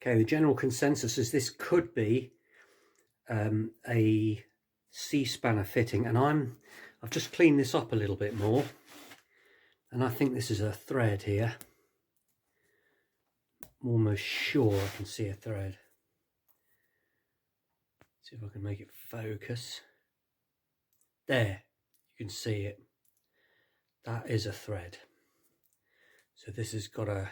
Okay, the general consensus is this could be a C-spanner fitting, and I've just cleaned this up a little bit more, and I think this is a thread here. I'm almost sure I can see a thread. See if I can make it focus. There, you can see it. That is a thread. So this has got to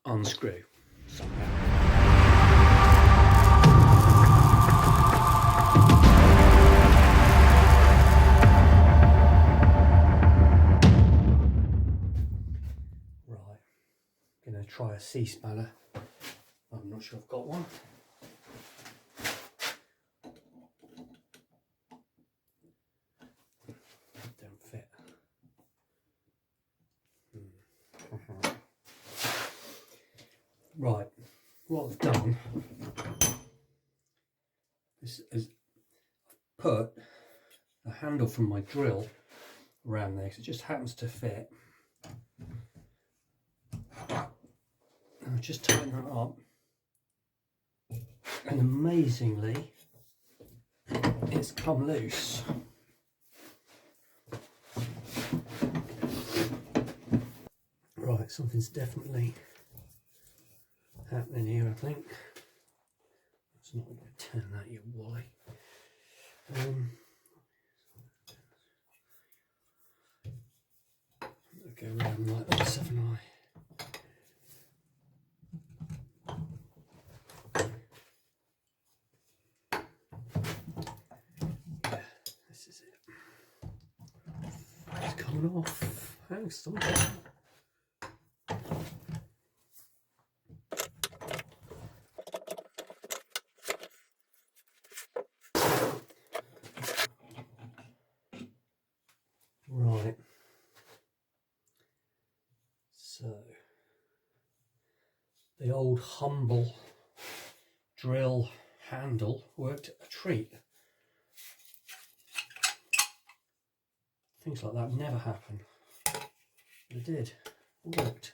unscrew somehow. Right, I'm going to try a C-spanner. I'm not sure I've got one. Don't fit. Right, what I've done is put a handle from my drill around there because it just happens to fit. And I've just tightened that up, and amazingly it's come loose. Right, something's definitely happening here, I think. It's not going to turn that, you wally. I'll go around like this, haven't I? Yeah, this is it. It's coming off. Thanks, Right, so the old humble drill handle worked a treat. Things like that never happen. It did. It worked.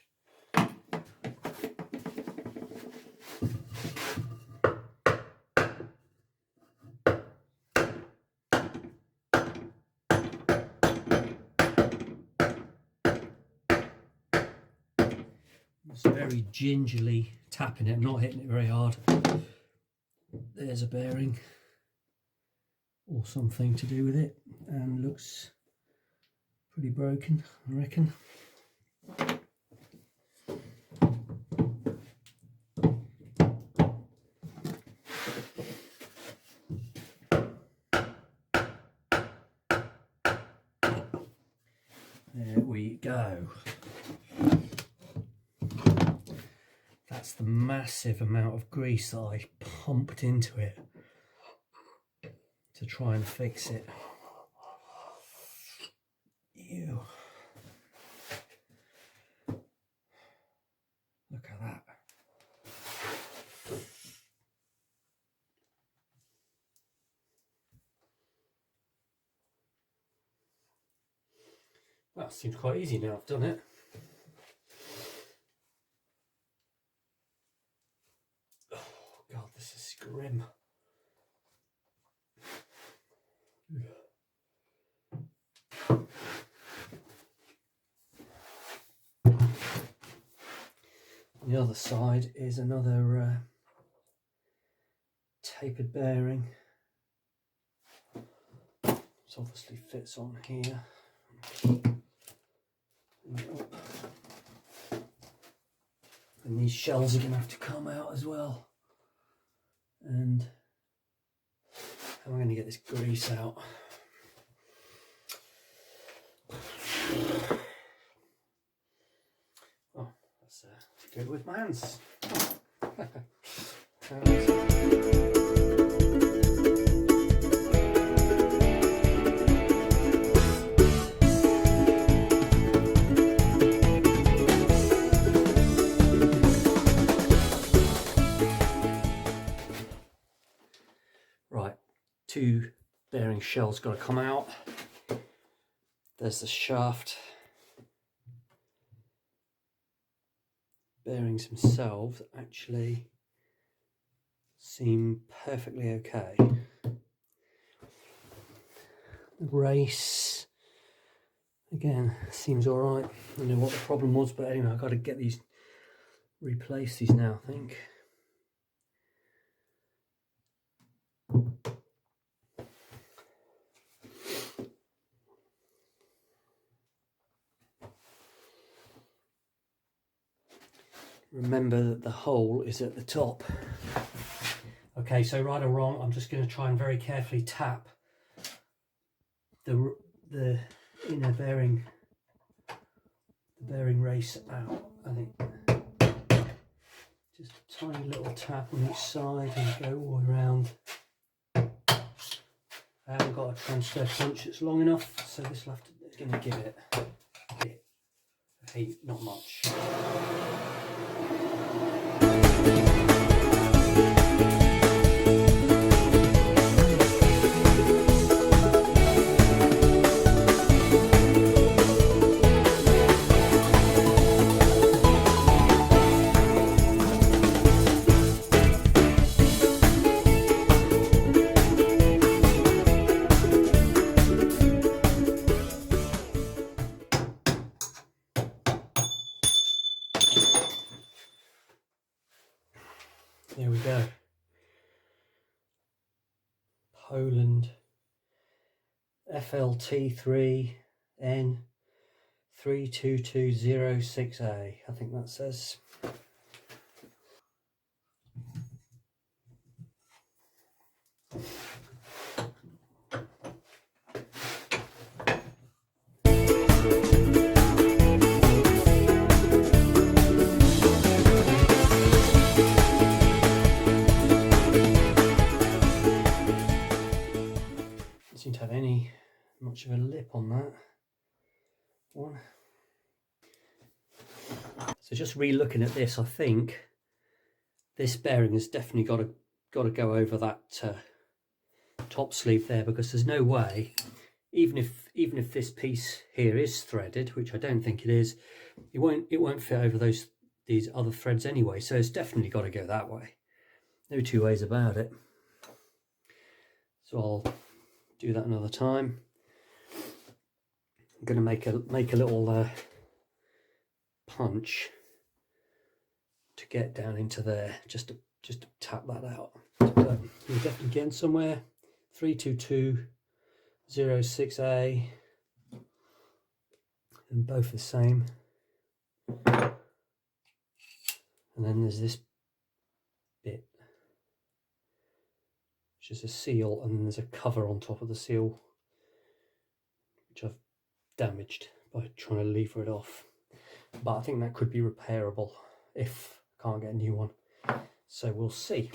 Just very gingerly tapping it. I'm not hitting it very hard. There's a bearing or something to do with it, and looks pretty broken, I reckon. There we go. That's the massive amount of grease that I pumped into it to try and fix it. Ew. Look at that. Well, it seems quite easy now I've done it. Oh God, this is grim. On the other side is another tapered bearing. This obviously fits on here. And these shells are going to have to come out as well. And how am I going to get this grease out? Oh, that's good with my hands. Right, two bearing shells got to come out. There's the shaft. bearings themselves actually seem perfectly okay. The race, again, seems all right. I don't know what the problem was, but anyway, I've got to get these, replace these now, I think. Remember that the hole is at the top. Okay, so right or wrong, I'm just going to try and very carefully tap the inner bearing, the bearing race out. I think just a tiny little tap on each side and go all the way around. I haven't got a transfer punch that's long enough, so this will have to, it's going to give it a bit of heat, not much. There we go. Poland FLT3N 32206A, I think that says. Seem to have any much of a lip on that one. So just re-looking at this, I think this bearing has definitely got to go over that top sleeve there, because there's no way, even if this piece here is threaded, which I don't think it is, it won't fit over these other threads anyway. So it's definitely got to go that way. No two ways about it. So I'll do that another time. I'm going to make a little punch to get down into there, just to tap that out. But you're definitely getting somewhere. 32206A, and both the same. And then there's this bit, which is a seal, and then there's a cover on top of the seal, which I've damaged by trying to lever it off. But I think that could be repairable if I can't get a new one. So we'll see.